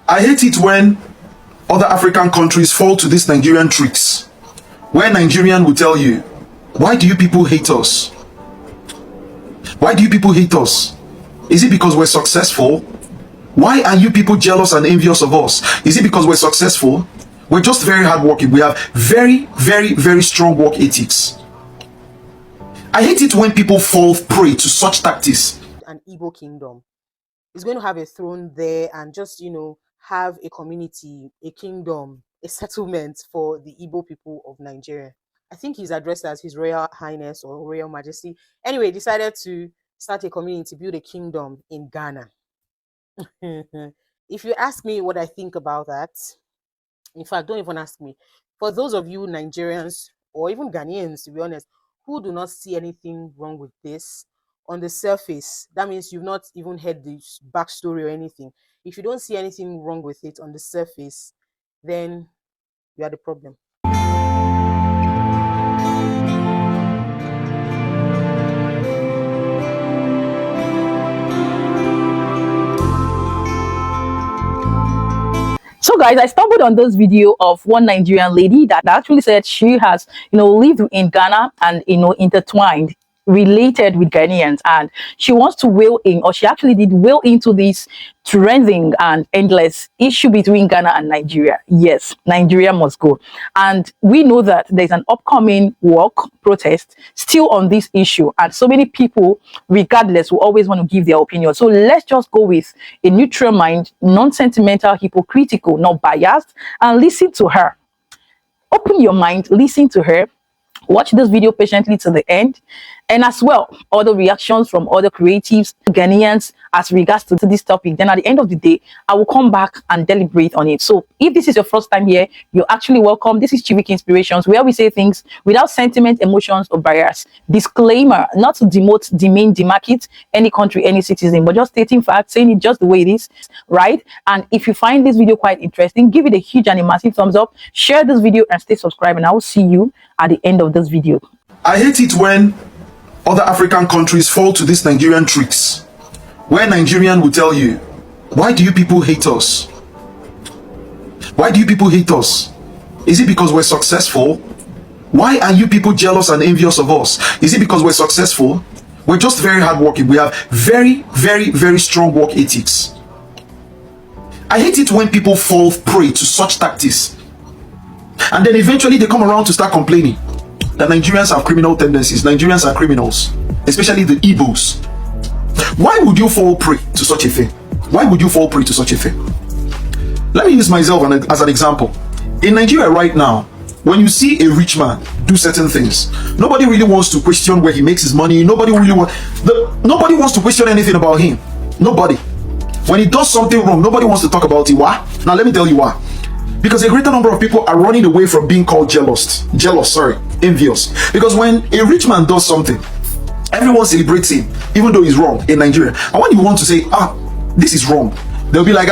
I hate it when other African countries fall to these Nigerian tricks, where Nigerian will tell you, why do you people hate us? Why do you people hate us? Is it because we're successful? Why are you people jealous and envious of us? Is it because we're successful? We're just very hardworking. We have very strong work ethics. I hate it when people fall prey to such tactics. An Igbo kingdom is going to have a throne there and just, have a community, a kingdom, a settlement for the Igbo people of Nigeria. I think he's addressed as His Royal Highness or Royal Majesty. Anyway, decided to start a community, build a kingdom in Ghana. If you ask me what I think about that, in fact, don't even ask me. For those of you Nigerians or even Ghanaians, to be honest, who do not see anything wrong with this, on the surface, that means you've not even heard the backstory or anything. If you don't see anything wrong with it on the surface, then you are the problem. So guys, I stumbled on this video of one Nigerian lady that actually said she has, lived in Ghana and, intertwined, related with Ghanaians, and she wants to wail in, or she actually did wail into this trending and endless issue between Ghana and Nigeria. Yes, Nigeria must go. And we know that there's an upcoming walk protest still on this issue, and so many people, regardless, will always want to give their opinion. So let's just go with a neutral mind, non-sentimental, hypocritical, not biased, and listen to her. Open your mind, listen to her, watch this video patiently to the end, and as well other reactions from other creatives, Ghanaians, as regards to this topic. Then at the end of the day, I will come back and deliberate on it. So if this is your first time here, you're actually welcome. This is Chivik Inspirations, where we say things without sentiment, emotions, or bias. Disclaimer: not to demote, demean, demarcate any country, any citizen, but just stating facts, saying it just the way it is, right? And if you find this video quite interesting, give it a huge and a massive thumbs up, share this video, and stay subscribed, and I will see you at the end of this video. I hate it when other African countries fall to these Nigerian tricks, where Nigerian will tell you, why do you people hate us? Why do you people hate us? Is it because we're successful? Why are you people jealous and envious of us? Is it because we're successful? We're just very hardworking. We have very strong work ethics. I hate it when people fall prey to such tactics, and then eventually they come around to start complaining that Nigerians have criminal tendencies. Nigerians are criminals, especially the IGBO'S. Why would you fall prey to such a thing? Why would you fall prey to such a thing? Let me use myself as an example. In Nigeria right now, when you see a rich man do certain things, nobody really wants to question where he makes his money. Nobody wants to question anything about him. Nobody. When he does something wrong, nobody wants to talk about it. Why? Now let me tell you why. Because a greater number of people are running away from being called envious. Because when a rich man does something, everyone celebrates him, even though he's wrong in Nigeria. And when you want to say, this is wrong, they'll be like,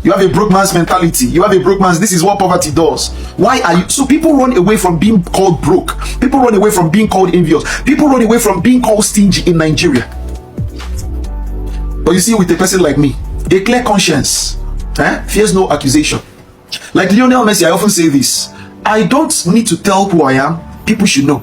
you have a broke man's mentality. You have a broke man's, this is what poverty does. Why are you? So people run away from being called broke. People run away from being called envious. People run away from being called stingy in Nigeria. But you see, with a person like me, a clear conscience fears no accusation. Like Lionel Messi, I often say this: I don't need to tell who I am. People should know.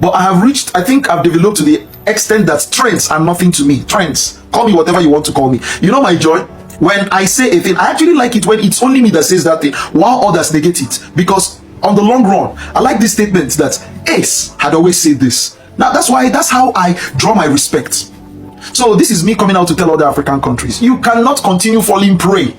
But I think I've developed to the extent that trends are nothing to me. Trends, call me whatever you want to call me. You know my joy? When I say a thing, I actually like it when it's only me that says that thing, while others negate it. Because on the long run, I like this statement that Ace had always said this. Now that's how I draw my respect. So this is me coming out to tell other African countries, you cannot continue falling prey.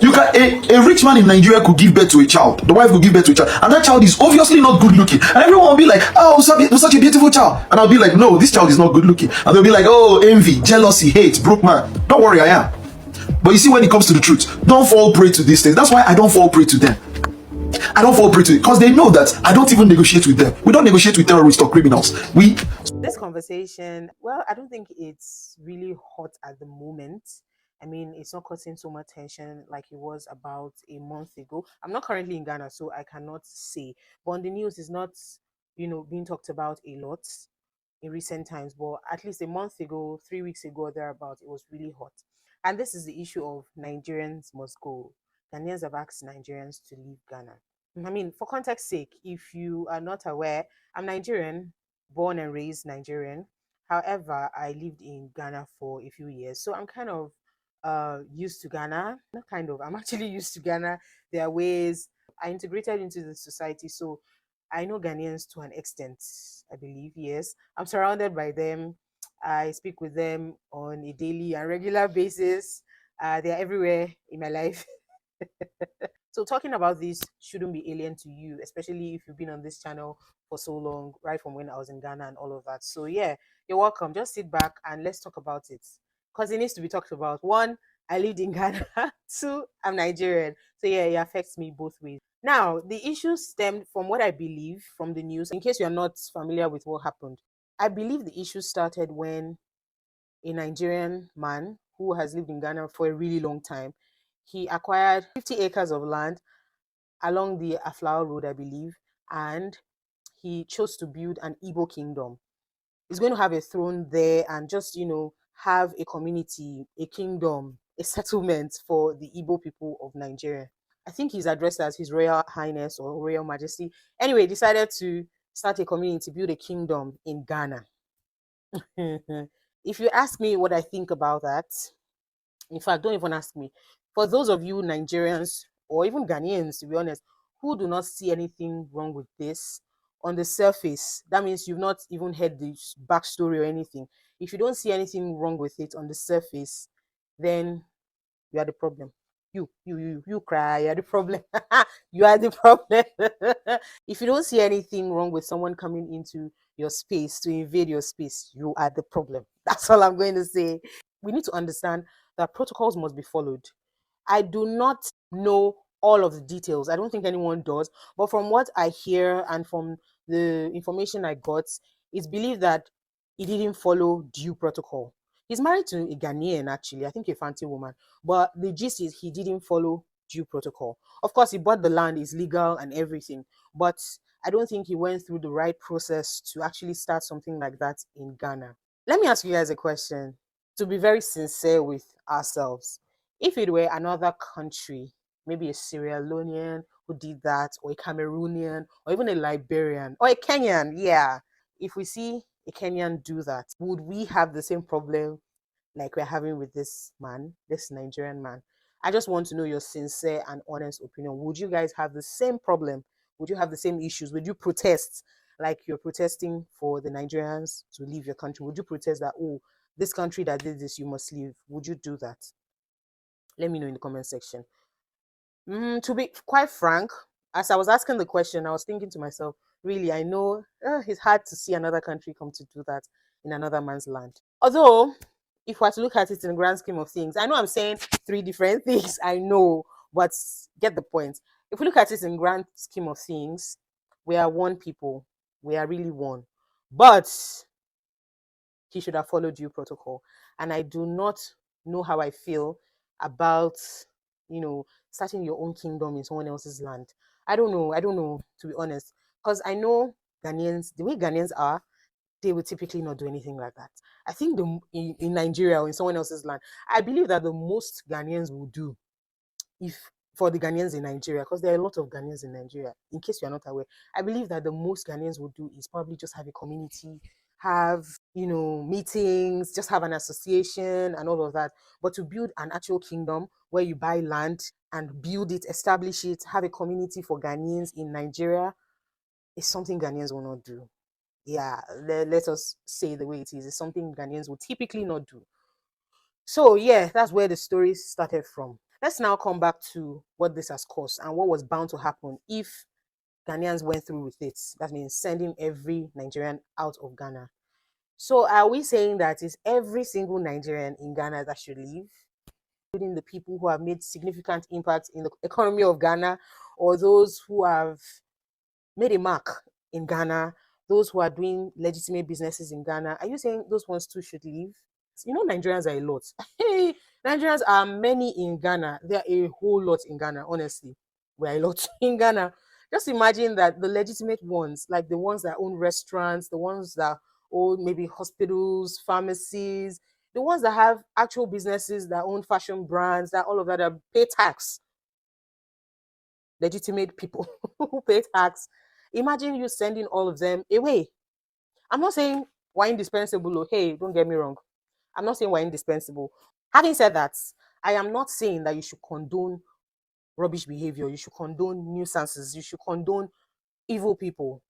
You can a rich man in Nigeria could give birth to a child. The wife could give birth to a child, and that child is obviously not good looking. And everyone will be like, oh, such a beautiful child. And I'll be like, no, this child is not good looking. And they'll be like, oh, envy, jealousy, hate, broke man. Don't worry, I am. But you see, when it comes to the truth, don't fall prey to these things. That's why I don't fall prey to them. I don't fall prey to it because they know that I don't even negotiate with them. We don't negotiate with terrorists or criminals. This conversation, well, I don't think it's really hot at the moment. I mean, it's not causing so much tension like it was about a month ago. I'm not currently in Ghana, so I cannot say. But on the news, is not, being talked about a lot in recent times. But at least a month ago, 3 weeks ago, thereabout, it was really hot. And this is the issue of Nigerians must go. Ghanaians have asked Nigerians to leave Ghana. I mean, for context sake, if you are not aware, I'm Nigerian, born and raised Nigerian. However, I lived in Ghana for a few years. So I'm kind of used to Ghana. Not kind of, I'm actually used to Ghana, their ways. I integrated into the society. So I know Ghanaians to an extent, I believe, yes. I'm surrounded by them. I speak with them on a daily and regular basis. They're everywhere in my life. So talking about this shouldn't be alien to you, especially if you've been on this channel for so long, right from when I was in Ghana and all of that. So yeah, you're welcome. Just sit back and let's talk about it. Because it needs to be talked about. One, I lived in Ghana. Two, I'm Nigerian. So yeah, it affects me both ways. Now, the issue stemmed from what I believe from the news. In case you're not familiar with what happened, I believe the issue started when a Nigerian man who has lived in Ghana for a really long time, he acquired 50 acres of land along the Aflao Road, I believe, and he chose to build an Igbo kingdom. He's going to have a throne there and just, have a community, a kingdom, a settlement for the Igbo people of Nigeria. I think he's addressed as His Royal Highness or Royal Majesty. Anyway, he decided to start a community, build a kingdom in Ghana. If you ask me what I think about that, in fact, don't even ask me. For those of you Nigerians or even Ghanaians, to be honest, who do not see anything wrong with this on the surface, that means you've not even heard the backstory or anything. If you don't see anything wrong with it on the surface, then you are the problem. You cry, you're the problem. You are the problem. If you don't see anything wrong with someone coming into your space to invade your space, you are the problem. That's all I'm going to say. We need to understand that protocols must be followed. I do not know all of the details. I don't think anyone does. But from what I hear and from the information I got, it's believed that he didn't follow due protocol. He's married to a Ghanaian, actually, I think a fancy woman. But the gist is he didn't follow due protocol. Of course, he bought the land, it's legal and everything. But I don't think he went through the right process to actually start something like that in Ghana. Let me ask you guys a question, to be very sincere with ourselves. If it were another country, maybe a Sierra Leonean who did that, or a Cameroonian, or even a Liberian, or a Kenyan, yeah. If we see a Kenyan do that, would we have the same problem like we're having with this man, this Nigerian man? I just want to know your sincere and honest opinion. Would you guys have the same problem? Would you have the same issues? Would you protest like you're protesting for the Nigerians to leave your country? Would you protest that, oh, this country that did this, you must leave? Would you do that? Let me know in the comment section. To be quite frank, as I was asking the question, I was thinking to myself, really, I know it's hard to see another country come to do that in another man's land. Although, if we're to look at it in the grand scheme of things, I know I'm saying three different things, I know, but get the point. If we look at it in grand scheme of things, we are one people. We are really one. But he should have followed due protocol. And I do not know how I feel about, starting your own kingdom in someone else's land. I don't know, to be honest. Because I know Ghanaians, the way Ghanaians are, they would typically not do anything like that. I think in Nigeria or in someone else's land, I believe that the most Ghanaians will do, if for the Ghanaians in Nigeria, because there are a lot of Ghanaians in Nigeria, in case you're not aware, I believe that the most Ghanaians will do is probably just have a community, have, meetings, just have an association and all of that. But to build an actual kingdom where you buy land and build it, establish it, have a community for Ghanaians in Nigeria, is something Ghanaians will not do. Yeah, let us say the way it is. It's something Ghanaians will typically not do. So yeah, that's where the story started from. Let's now come back to what this has caused and what was bound to happen if Ghanaians went through with it. That means sending every Nigerian out of Ghana. So are we saying that it's every single Nigerian in Ghana that should leave, including the people who have made significant impact in the economy of Ghana, or those who have made a mark in Ghana, those who are doing legitimate businesses in Ghana? Are you saying those ones too should leave? Nigerians are a lot. Hey, Nigerians are many in Ghana. There are a whole lot in Ghana, honestly. We're a lot in Ghana. Just imagine that the legitimate ones, like the ones that own restaurants, the ones that own maybe hospitals, pharmacies, The ones that have actual businesses, that own fashion brands, that all of that pay tax. Legitimate people who pay tax. Imagine you sending all of them away. I'm not saying we're indispensable. Oh, hey, don't get me wrong. I'm not saying we're indispensable. Having said that, I am not saying that you should condone rubbish behavior. You should condone nuisances. You should condone evil people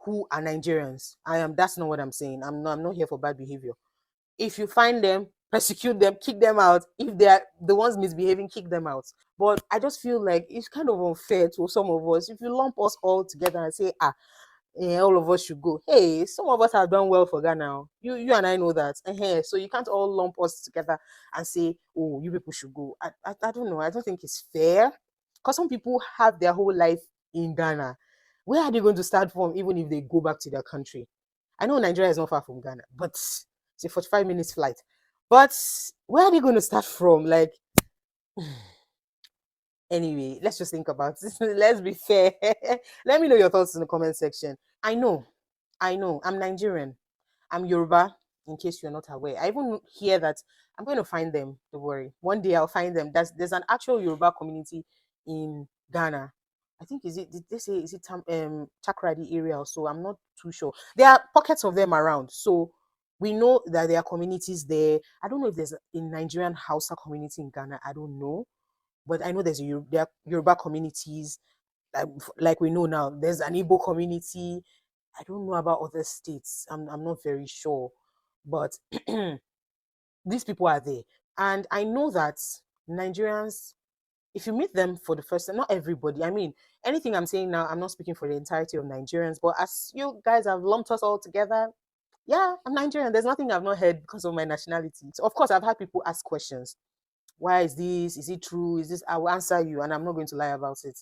who are Nigerians. That's not what I'm saying. I'm not here for bad behavior. If you find them, persecute them, kick them out. If they're the ones misbehaving, kick them out. But I just feel like it's kind of unfair to some of us. If you lump us all together and say, all of us should go. Hey, some of us have done well for Ghana. You and I know that. So you can't all lump us together and say, oh, you people should go. I don't know. I don't think it's fair. Because some people have their whole life in Ghana. Where are they going to start from, even if they go back to their country? I know Nigeria is not far from Ghana, but it's a 45 minutes flight. But where are they going to start from? Like, anyway, let's just think about this. Let's be fair. Let me know your thoughts in the comment section. I know, I'm Nigerian. I'm Yoruba, in case you're not aware. I even hear that I'm going to find them. Don't worry. One day I'll find them. There's an actual Yoruba community in Ghana. I think did they say is it Chakradi area or so? I'm not too sure. There are pockets of them around. So we know that there are communities there. I don't know if there's a Nigerian Hausa community in Ghana. I don't know. But I know there are Yoruba communities. Like we know now, there's an Igbo community. I don't know about other states. I'm not very sure. But these people are there. And I know that Nigerians, if you meet them for the first time, not everybody, I mean, anything I'm saying now, I'm not speaking for the entirety of Nigerians, but as you guys have lumped us all together, yeah, I'm Nigerian. There's nothing I've not heard because of my nationality. So of course, I've had people ask questions. Why is this? Is it true? Is this? I will answer you, and I'm not going to lie about it.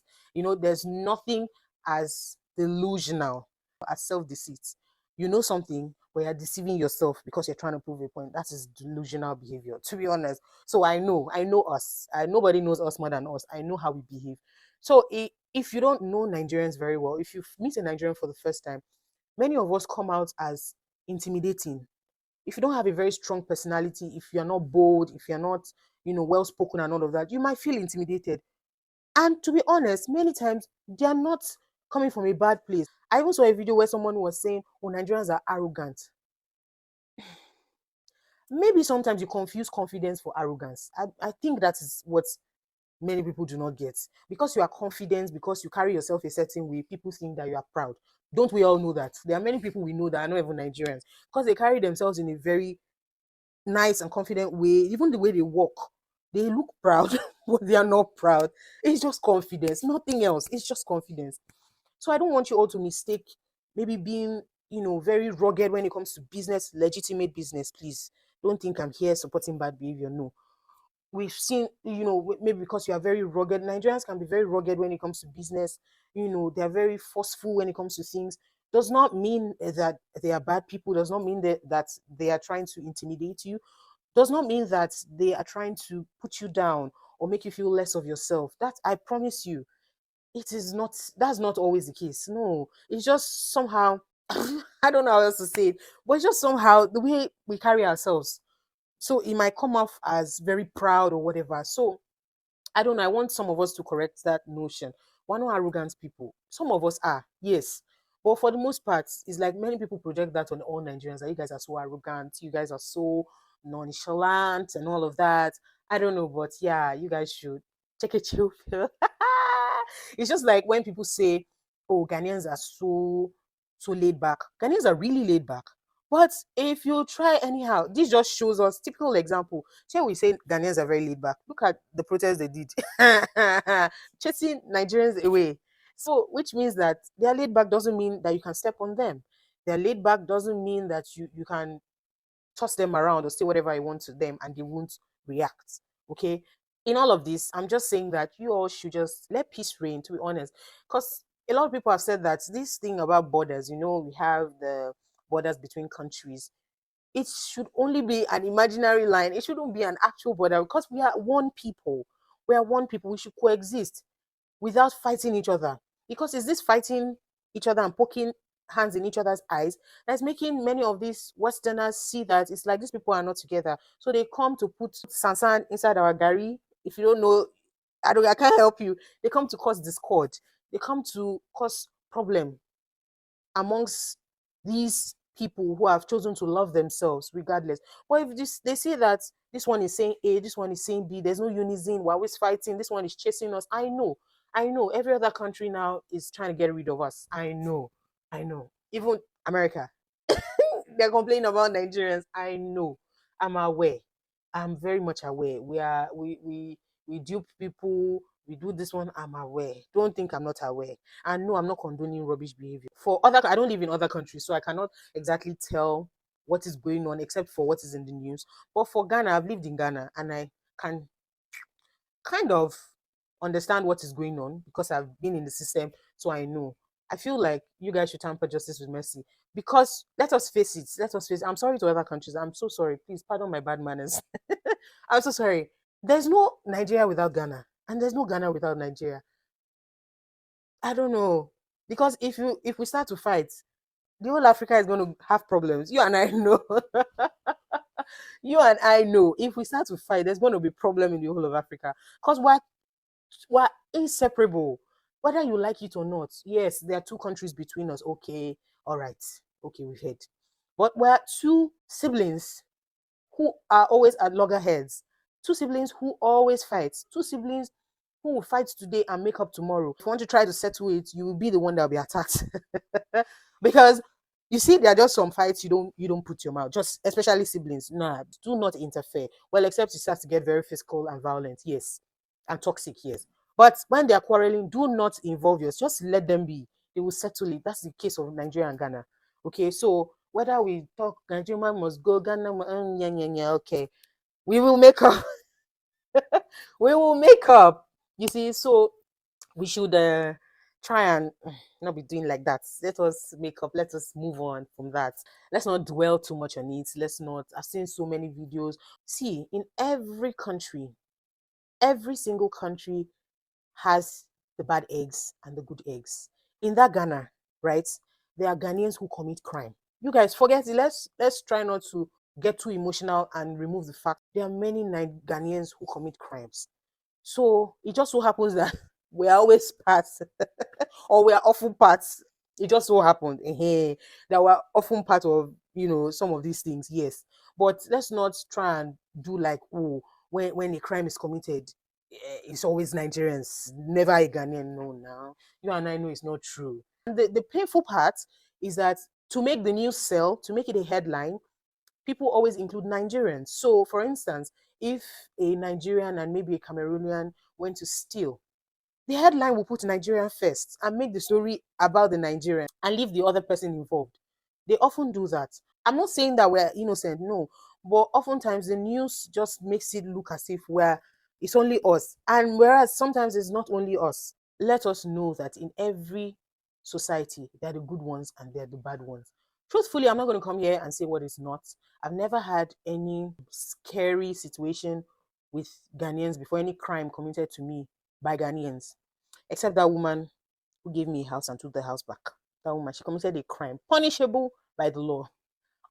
There's nothing as delusional as self-deceit. You know something, but you're deceiving yourself because you're trying to prove a point. That is delusional behavior, to be honest. So I know us. Nobody knows us more than us. I know how we behave. So if you don't know Nigerians very well, if you meet a Nigerian for the first time, many of us come out as intimidating. If you don't have a very strong personality, if you're not bold, if you're not, well spoken and all of that, you might feel intimidated. And to be honest, many times they are not coming from a bad place. I even saw a video where someone was saying, oh, Nigerians are arrogant. Maybe sometimes you confuse confidence for arrogance. I think that is what many people do not get. Because you are confident, because you carry yourself a certain way, people think that you are proud. Don't we all know that? There are many people we know that are not even Nigerians because they carry themselves in a very nice and confident way. Even the way they walk, they look proud, but they are not proud. It's just confidence, nothing else. It's just confidence. So I don't want you all to mistake maybe being, very rugged when it comes to business, legitimate business. Please don't think I'm here supporting bad behavior. No. We've seen, maybe because you are very rugged. Nigerians can be very rugged when it comes to business. They're very forceful when it comes to things. Does not mean that they are bad people. Does not mean that they are trying to intimidate you. Does not mean that they are trying to put you down or make you feel less of yourself. That I promise you, it is not. That's not always the case. No, it's just somehow. I don't know how else to say it, but it's just somehow the way we carry ourselves. So it might come off as very proud or whatever. So I don't know. I want some of us to correct that notion. We're not arrogant people. Some of us are, yes. But for the most part, it's like many people project that on all Nigerians. That you guys are so arrogant. You guys are so nonchalant and all of that. I don't know, but yeah, you guys should take a chill pill. It's just like when people say, "Oh, Ghanaians are so laid back." Ghanaians are really laid back. But if you try anyhow, this just shows us typical example. Here we say Ghanaians are very laid back. Look at the protests they did, chasing Nigerians away. So, which means that they are laid back doesn't mean that you can step on them. They're laid back doesn't mean that you can toss them around or say whatever I want to them and they won't react. Okay. In all of this, I'm just saying that you all should just let peace reign, to be honest. Because a lot of people have said that this thing about borders, we have the borders between countries. It should only be an imaginary line. It shouldn't be an actual border because we are one people. We are one people. We should coexist without fighting each other. Because is this fighting each other and poking hands in each other's eyes, that's making many of these Westerners see that it's like these people are not together. So they come to put sansan inside our gari. If you don't know, I can't help you. They come to cause discord. They come to cause problem amongst these people who have chosen to love themselves regardless. But if they see that this one is saying A, this one is saying B, there's no unison, we're always fighting, this one is chasing us. I know every other country now is trying to get rid of us. I know. Even America, they're complaining about Nigerians. I know. I'm aware. I'm very much aware. We dupe people. We do this one. I'm aware. Don't think I'm not aware. And no, I'm not condoning rubbish behavior. I don't live in other countries, so I cannot exactly tell what is going on except for what is in the news. But for Ghana, I've lived in Ghana, and I can kind of understand what is going on because I've been in the system, so I know. I feel like you guys should tamper justice with mercy because let us face it. I'm sorry to other countries. I'm so sorry. Please pardon my bad manners. I'm so sorry. There's no Nigeria without Ghana, and there's no Ghana without Nigeria. I don't know because if we start to fight, the whole Africa is going to have problems. You and I know. You and I know. If we start to fight, there's going to be problem in the whole of Africa because we're inseparable, whether you like it or not. Yes, there are two countries between us. Okay, all right, okay, we've heard, but we're two siblings who are always at loggerheads, two siblings who always fight, two siblings who will fight today and make up tomorrow. If you want to try to settle it, you will be the one that will be attacked. Because you see, there are just some fights you don't put your mouth, just especially siblings. Nah, do not interfere. Well, except you start to get very physical and violent, yes, and toxic, yes. But when they are quarreling, do not involve yours. Just let them be. They will settle it. That's the case of Nigeria and Ghana. Okay, so whether we talk Nigeria must go, Ghana, okay, we will make up. We will make up. You see, so we should try and not be doing like that. Let us make up. Let us move on from that. Let's not dwell too much on it. Let's not. I've seen so many videos. See, in every country, every single country has the bad eggs and the good eggs. In that Ghana, right, there are Ghanaians who commit crime. You guys forget it. Let's try not to get too emotional and remove the fact there are many Ghanaians who commit crimes. So it just so happens that we are always parts or we are often parts. It just so happened that we're often part of some of these things, yes. But let's not try and do like, oh, when a crime is committed, it's always Nigerians, never a Ghanaian. No, now you and I know it's not true. And the painful part is that to make the news sell, to make it a headline, people always include Nigerians. So, for instance, if a Nigerian and maybe a Cameroonian went to steal, the headline will put Nigerian first and make the story about the Nigerian and leave the other person involved. They often do that. I'm not saying that we're innocent, no, but oftentimes the news just makes it look as if it's only us. And whereas sometimes it's not only us. Let us know that in every society, there are the good ones and there are the bad ones. Truthfully, I'm not going to come here and say what is not. I've never had any scary situation with Ghanaians before, any crime committed to me by Ghanaians, except that woman who gave me a house and took the house back. That woman, she committed a crime punishable by the law,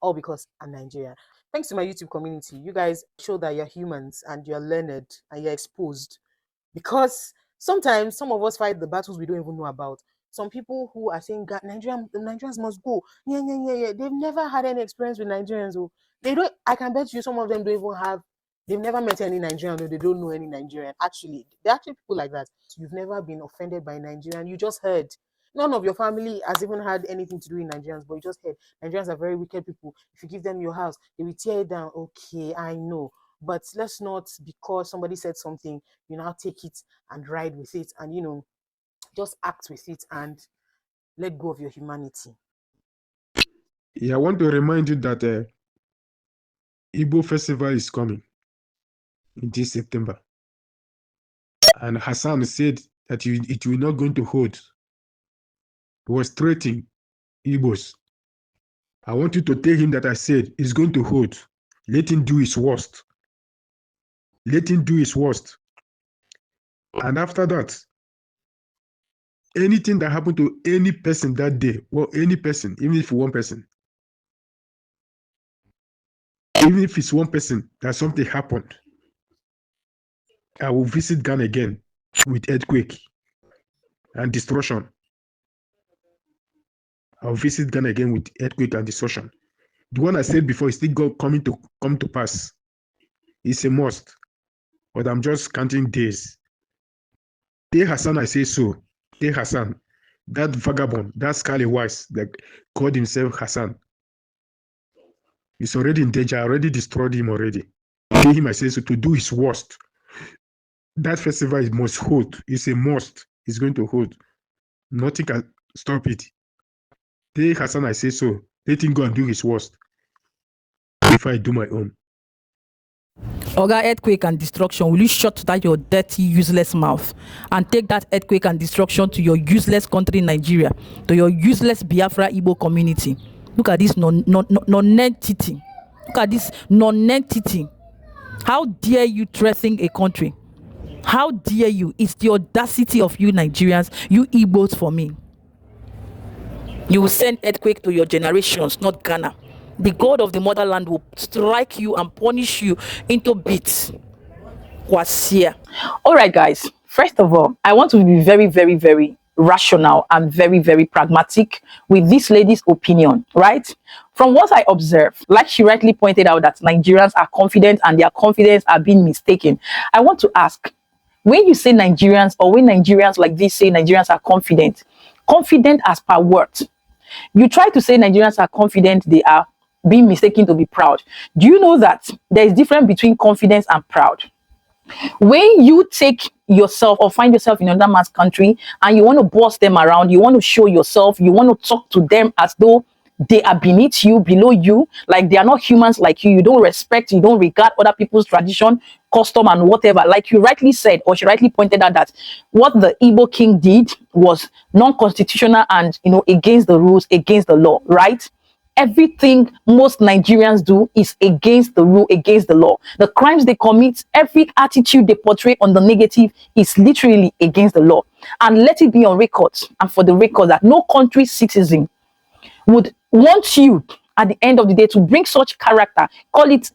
all because I'm Nigerian. Thanks to my YouTube community, you guys show that you're humans and you're learned and you're exposed, because sometimes some of us fight the battles we don't even know about. Some people who are saying Nigerians must go. Yeah. They've never had any experience with Nigerians. They don't. I can bet you some of them don't even have. They've never met any Nigerian, or they don't know any Nigerian. Actually, there are actually people like that. You've never been offended by Nigerian. You just heard. None of your family has even had anything to do with Nigerians, but you just heard Nigerians are very wicked people. If you give them your house, they will tear it down. Okay, I know. But let's not, because somebody said something, you now take it and ride with it and, just act with it and let go of your humanity. Yeah, I want to remind you that Igbo festival is coming in this September. And Hassan said that it will not going to hold. He was threatening Igbos. I want you to tell him that I said it's going to hold. Let him do his worst. Let him do his worst. And after that, anything that happened to any person that day, well, any person, even if one person, even if it's one person that something happened, I will visit Ghana again with earthquake and destruction. I'll visit Ghana again with earthquake and destruction. The one I said before is still come to pass. It's a must, but I'm just counting days. Day Hassan, I say so. Day Hassan, that vagabond, that scallywise that called himself Hassan, he's already in danger. I already destroyed him already. Day him, I say so, to do his worst. That festival must hold. It's a must. It's going to hold. Nothing can stop it. Day Hassan, I say so. Let him go and do his worst before I do my own. Oga, earthquake and destruction, will you shut that your dirty, useless mouth and take that earthquake and destruction to your useless country, Nigeria, to your useless Biafra Igbo community? Look at this non-entity. Look at this non-entity. How dare you threaten a country? How dare you? It's the audacity of you Nigerians, you Igbos for me. You will send earthquake to your generations, not Ghana. The God of the motherland will strike you and punish you into bits. Kwasia. All right, guys. First of all, I want to be very, very, very rational and very, very pragmatic with this lady's opinion, right? From what I observe, like she rightly pointed out that Nigerians are confident and their confidence are being mistaken. I want to ask, when you say Nigerians, or when Nigerians like this say Nigerians are confident as per what? You try to say Nigerians are confident, they are being mistaken to be proud. Do you know that there is difference between confidence and proud? When you take yourself or find yourself in another man's country and you want to boss them around, you want to show yourself, you want to talk to them as though they are beneath you, below you, like they are not humans like you don't respect, you don't regard other people's tradition, custom and whatever. Like you rightly said, or she rightly pointed out, that what the Igbo king did was non-constitutional and, you know, against the rules, against the law, right? Everything most Nigerians do is against the rule, against the law. The crimes they commit, every attitude they portray on the negative is literally against the law. And let it be on record, and for the record, that no country citizen would want you at the end of the day to bring such character, call it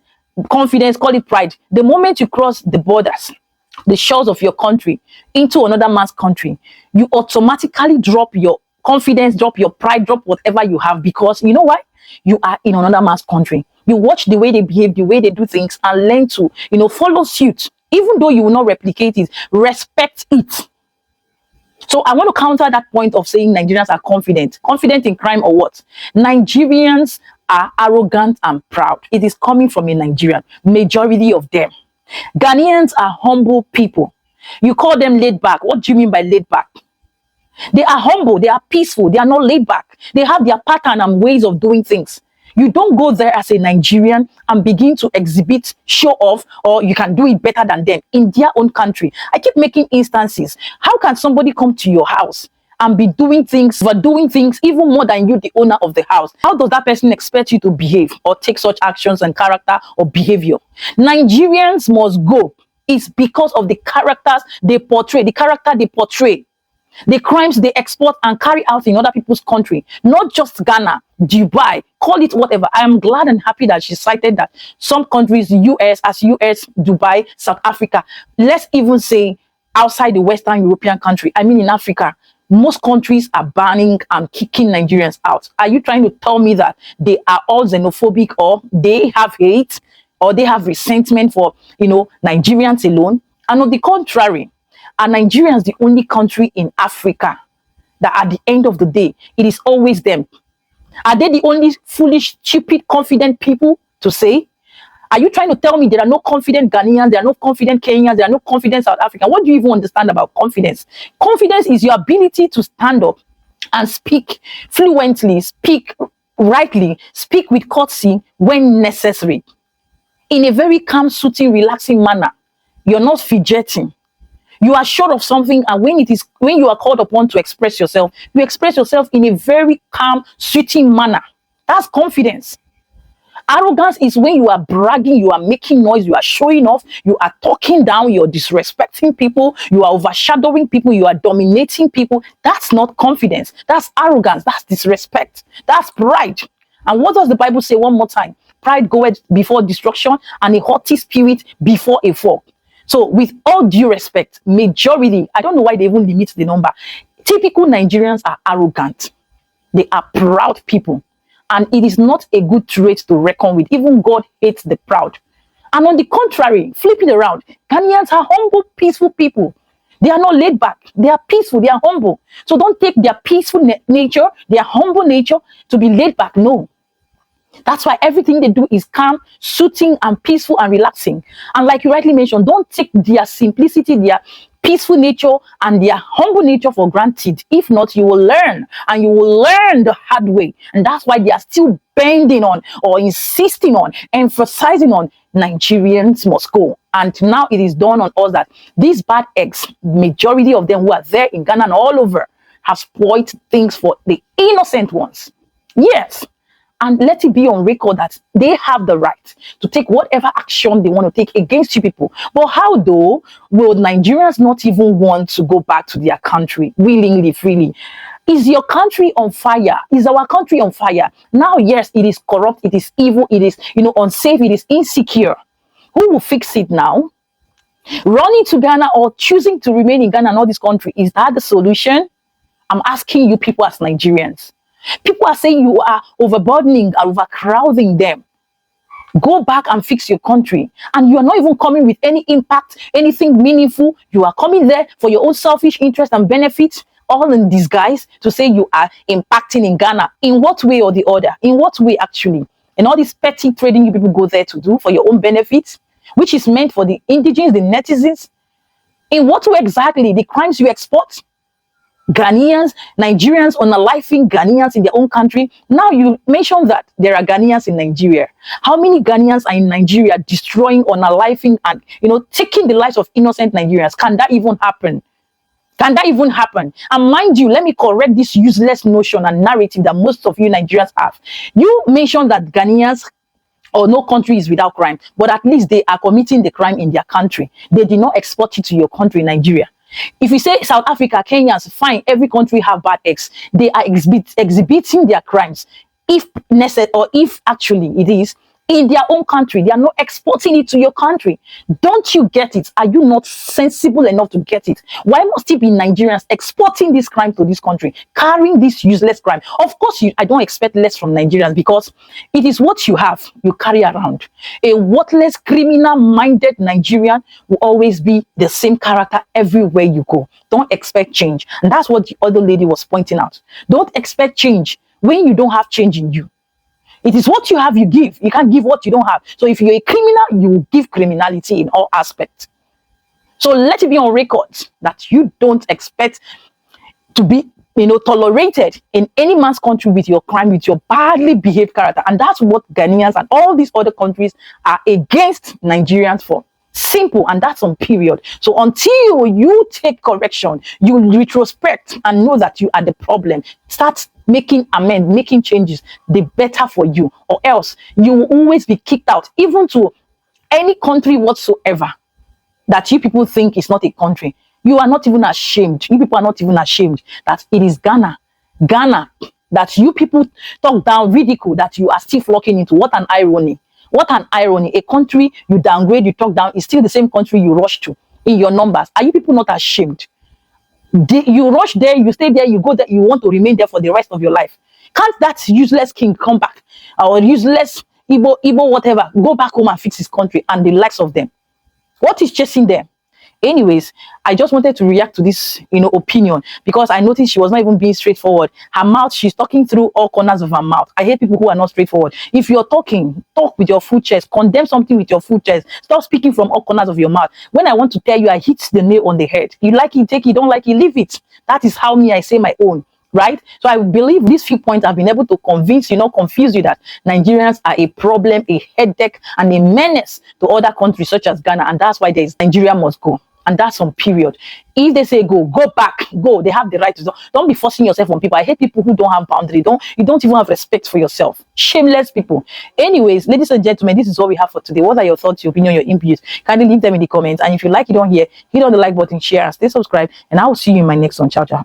confidence, call it pride. The moment you cross the borders, the shores of your country into another man's country, you automatically drop your confidence, drop your pride, drop whatever you have, because you know why? You are in another man's country. You watch the way they behave, the way they do things, and learn to, you know, follow suit. Even though you will not replicate it, respect it. So I want to counter that point of saying Nigerians are confident in crime or what? Nigerians are arrogant and proud. It is coming from a Nigerian, majority of them. Ghanaians are humble people. You call them laid back. What do you mean by laid back? They are humble, they are peaceful, they are not laid back. They have their pattern and ways of doing things. You don't go there as a Nigerian and begin to exhibit, show off, or you can do it better than them in their own country. I keep making instances. How can somebody come to your house and be doing things even more than you, the owner of the house? How does that person expect you to behave or take such actions and character or behavior? Nigerians must go. It's because of the characters they portray, the crimes they export and carry out in other people's country, not just Ghana, Dubai, call it whatever. I am glad and happy that she cited that some countries, US, Dubai, South Africa, let's even say outside the Western European country, I mean in Africa, most countries are banning and kicking Nigerians out. Are you trying to tell me that they are all xenophobic, or they have hate, or they have resentment for, you know, Nigerians alone? And on the contrary, are Nigerians the only country in Africa that at the end of the day, it is always them? Are they the only foolish, stupid, confident people to say? Are you trying to tell me there are no confident Ghanaians, there are no confident Kenyans, there are no confident South Africans? What do you even understand about confidence? Confidence is your ability to stand up and speak fluently, speak rightly, speak with courtesy when necessary, in a very calm, soothing, relaxing manner. You're not fidgeting. You are sure of something, and when you are called upon to express yourself, you express yourself in a very calm, soothing manner. That's confidence. Arrogance is when you are bragging, you are making noise, you are showing off, you are talking down, you're disrespecting people, you are overshadowing people, you are dominating people. That's not confidence. That's arrogance. That's disrespect. That's pride. And what does the Bible say one more time? Pride goeth before destruction, and a haughty spirit before a fall. So with all due respect, majority, I don't know why they even limit the number. Typical Nigerians are arrogant. They are proud people. And it is not a good trait to reckon with. Even God hates the proud. And on the contrary, flip it around, Ghanaians are humble, peaceful people. They are not laid back. They are peaceful. They are humble. So don't take their peaceful nature, their humble nature to be laid back. No. That's why everything they do is calm, soothing, and peaceful and relaxing. And like you rightly mentioned, don't take their simplicity, their peaceful nature, and their humble nature for granted. If not, you will learn, and you will learn the hard way. And that's why they are still bending on or insisting on, emphasizing on Nigerians must go. And now it is dawned on us that these bad eggs, majority of them who are there in Ghana and all over, have spoiled things for the innocent ones. Yes. And let it be on record that they have the right to take whatever action they want to take against you people. But how though will Nigerians not even want to go back to their country willingly, freely? Is your country on fire? Is our country on fire? Now, yes, it is corrupt, it is evil, it is, unsafe, it is insecure. Who will fix it now? Running to Ghana or choosing to remain in Ghana and all this country, is that the solution? I'm asking you people as Nigerians. People are saying you are overburdening and overcrowding them. Go back and fix your country. And you are not even coming with any impact, anything meaningful. You are coming there for your own selfish interest and benefit, all in disguise, to say you are impacting in Ghana. In what way or the other? In what way actually? And all this petty trading you people go there to do for your own benefit, which is meant for the indigenous, the netizens. In what way exactly? The crimes you export? Ghanaians, Nigerians, unaliving Ghanaians in their own country. Now you mentioned that there are Ghanaians in Nigeria. How many Ghanaians are in Nigeria destroying, unaliving, and taking the lives of innocent Nigerians? Can that even happen? Can that even happen? And mind you, let me correct this useless notion and narrative that most of you Nigerians have. You mentioned that Ghanaians or no country is without crime, but at least they are committing the crime in their country. They did not export it to your country, Nigeria. If you say South Africa, Kenyans, fine, every country have bad eggs. They are exhibiting their crimes. If necessary, or if actually it is in their own country, they are not exporting it to your country. Don't you get it? Are you not sensible enough to get it? Why must it be Nigerians exporting this crime to this country, carrying this useless crime? Of course, I don't expect less from Nigerians, because it is what you have, you carry around. A worthless, criminal-minded Nigerian will always be the same character everywhere you go. Don't expect change. And that's what the other lady was pointing out. Don't expect change when you don't have change in you. It is what you have, you give. You can't give what you don't have. So if you're a criminal, you will give criminality in all aspects. So let it be on record that you don't expect to be, tolerated in any man's country with your crime, with your badly behaved character. And that's what Ghanaians and all these other countries are against Nigerians for. Simple, and that's on period. So until you take correction, you retrospect and know that you are the problem, start making amends, making changes, the better for you. Or else you will always be kicked out, even to any country whatsoever that you people think is not a country. You are not even ashamed. You people are not even ashamed that it is Ghana that you people talk down, ridicule, that you are still flocking into. What an irony. What an irony. A country you downgrade, you talk down, is still the same country you rush to in your numbers. Are you people not ashamed? You rush there, you stay there, you go there, you want to remain there for the rest of your life. Can't that useless king come back? Or useless Igbo whatever, go back home and fix his country and the likes of them? What is chasing them? Anyways, I just wanted to react to this, opinion, because I noticed she was not even being straightforward. Her mouth, she's talking through all corners of her mouth. I hate people who are not straightforward. If you're talking, talk with your full chest, condemn something with your full chest. Stop speaking from all corners of your mouth. When I want to tell you, I hit the nail on the head. You like it, take it, don't like it, leave it. That is how I say my own. Right? So I believe these few points have been able to convince you, not confuse you, that Nigerians are a problem, a headache, and a menace to other countries such as Ghana. And that's why Nigeria must go. and that's on period. If they say go, go back, go. They have the right to. Don't be forcing yourself on people. I hate people who don't have boundary. You don't even have respect for yourself. Shameless people. Anyways, ladies and gentlemen, this is all we have for today. What are your thoughts, your opinion, your inputs? Kindly leave them in the comments. And if you like it on here, hit on the like button, share, and stay subscribed. And I will see you in my next one. Ciao, ciao.